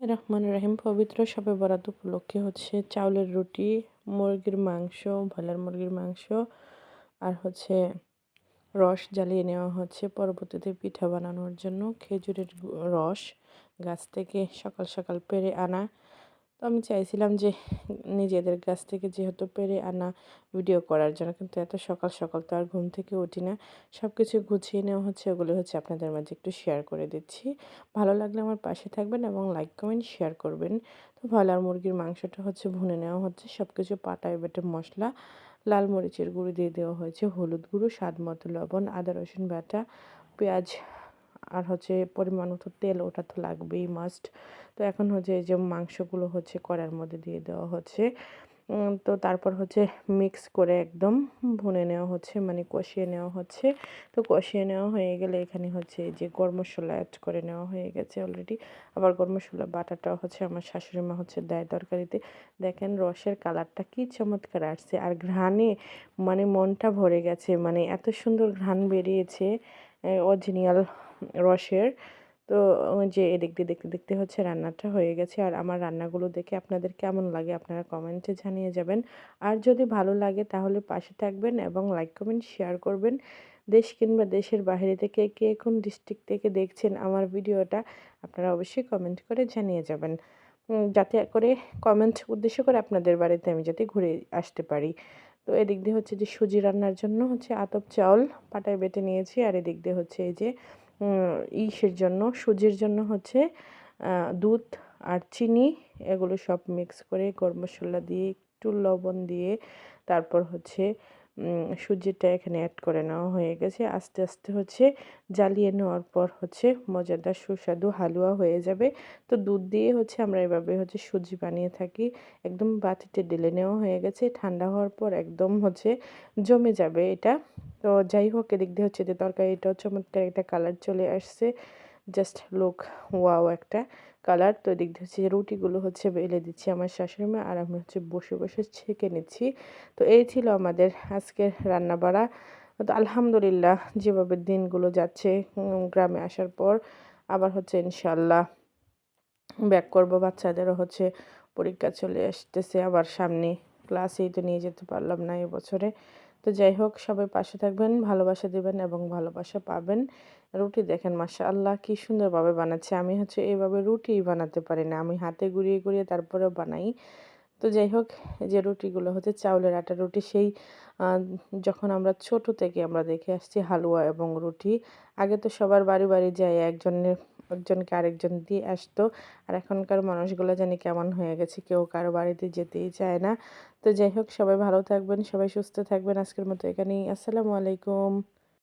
রহমানুর রহিম। পবিত্র শবে বরাত উপলক্ষে হচ্ছে চাউলের রুটি, মুরগির মাংস, ব্রয়লার মুরগির মাংস আর হচ্ছে রস জ্বালিয়ে নেওয়া হচ্ছে পরবর্তীতে পিঠা বানানোর জন্য। খেজুরের রস গাছ থেকে সকাল সকাল পেড়ে আনা। তো আমি চাইছিলাম যে নিজেদের গাছ থেকে যেহেতু পেড়ে আনা ভিডিও করার জন্য, কিন্তু এত সকাল সকাল তো আর ঘুম থেকে উঠি না। সব কিছু গুছিয়ে নেওয়া হচ্ছে, ওগুলো হচ্ছে আপনাদের মাঝে একটু শেয়ার করে দিচ্ছি। ভালো লাগলে আমার পাশে থাকবেন এবং লাইক কমেন্ট শেয়ার করবেন। তো ব্রয়লার মুরগির মাংসটা হচ্ছে ভুনে নেওয়া হচ্ছে, সব কিছু পাটায় বেটে মশলা, লাল মরিচের গুঁড়ো দিয়ে দেওয়া হয়েছে, হলুদ গুঁড়ো, স্বাদ মতো লবণ, আদা রসুন বাটা, পেঁয়াজ আর হচ্ছে পরিমাণ মতো তেল, ওটা তো লাগবেই মাস্ট। তো এখন হচ্ছে এই যে মাংসগুলো হচ্ছে কড়াইয়ের মধ্যে দিয়ে দেওয়া হচ্ছে। তো তারপর হচ্ছে মিক্স করে একদম ভুনে নেওয়া হচ্ছে, মানে কষিয়ে নেওয়া হচ্ছে। তো কষিয়ে নেওয়া হয়ে গেলে এখানে হচ্ছে এই যে গরম মশলা অ্যাড করে নেওয়া হয়ে গেছে অলরেডি। আবার গরম মশলা বাটাটাও হচ্ছে আমার শাশুড়ি মা হচ্ছে দেয় তরকারিতে। দেখেন রসের কালারটা কি চমৎকার আসছে, আর ঘ্রাণে মানে মনটা ভরে গেছে, মানে এত সুন্দর ঘ্রাণ বেরিয়েছে অরিজিনাল রসের। তো ওই যে এদিক দিয়ে দেখতে দেখতে হচ্ছে রান্নাটা হয়ে গেছে। আর আমার রান্নাগুলো দেখে আপনাদের কেমন লাগে আপনারা কমেন্টে জানিয়ে যাবেন। আর যদি ভালো লাগে তাহলে পাশে থাকবেন এবং লাইক কমেন্ট শেয়ার করবেন। দেশ কিংবা দেশের বাইরে থেকে কে কোন ডিস্ট্রিক্ট থেকে দেখছেন আমার ভিডিওটা, আপনারা অবশ্যই কমেন্ট করে জানিয়ে যাবেন, যাতে করে কমেন্ট উদ্দেশ্য করে আপনাদের বাড়িতে আমি যাতে ঘুরে আসতে পারি। তো এদিক দিয়ে হচ্ছে যে সুজি রান্নার জন্য হচ্ছে আতপ চাউল পাটায় বেটে নিয়েছি, আর এদিক দিয়ে হচ্ছে এই যে ইসের জন্য সুজির জন্য হচ্ছে দুধ আর চিনি, এগুলো সব মিক্স করে গরম মশলা দিয়ে একটু লবণ দিয়ে তারপর হচ্ছে সুজিটা এখানে অ্যাড করে নেওয়া হয়ে গেছে। আস্তে আস্তে হচ্ছে জ্বালিয়ে নেওয়ার পর হচ্ছে মজাদার সুস্বাদু হালুয়া হয়ে যাবে। তো দুধ দিয়ে হচ্ছে আমরা এভাবে হচ্ছে সুজি বানিয়ে থাকি। একদম বাটিতে ঢেলে নেওয়া হয়ে গেছে, ঠান্ডা হওয়ার পর একদম হচ্ছে জমে যাবে এটা। তো যাই হোক, এদিক দিয়ে হচ্ছে যে তরকারিটাও চমৎকার একটা কালার চলে আসছে, জাস্ট লুক ওয়াও একটা কালার। তো এদিক দিয়ে হচ্ছে রুটিগুলো হচ্ছে বেলে দিচ্ছি আমার শাশুড়ি মা, আর আমি হচ্ছে বসে বসে ছেঁকে নিচ্ছি। তো এই ছিল আমাদের আজকের রান্না বাড়া। তো আলহামদুলিল্লাহ যেভাবে দিনগুলো যাচ্ছে, গ্রামে আসার পর আবার হচ্ছে ইনশাল্লাহ ব্যাক করব। বাচ্চাদেরও হচ্ছে পরীক্ষা চলে আসতেছে আবার সামনে, ক্লাসেই তো নিয়ে যেতে পারলাম না এবছরে। তো যাই হোক, সবাই পাশে থাকবেন, ভালোবাসা দেবেন এবং ভালোবাসা পাবেন। রুটি দেখেন মাশাআল্লাহ কি সুন্দরভাবে বানাচ্ছে। আমি হচ্ছে এইভাবে রুটি বানাতে পারি না, আমি হাতে গুঁড়িয়ে গুঁড়িয়ে তারপরেও বানাই। তো যাই হোক, এই যে রুটিগুলো হচ্ছে চাউলের আটার রুটি। সেই যখন আমরা ছোট থেকে আমরা দেখে আসছি হালুয়া এবং রুটি, আগে তো সবার বাড়ি বাড়ি যায় একজনকে আরেকজন দিয়ে আসতো। আর এখনকার মানুষগুলো জানি কেমন হয়ে গেছে, কেউ কারো বাড়িতে যেতেই চায় না। তো যাই হোক, সবাই ভালো থাকবেন, সবাই সুস্থ থাকবেন। আজকের মতো এখানেই, আসসালামু আলাইকুম।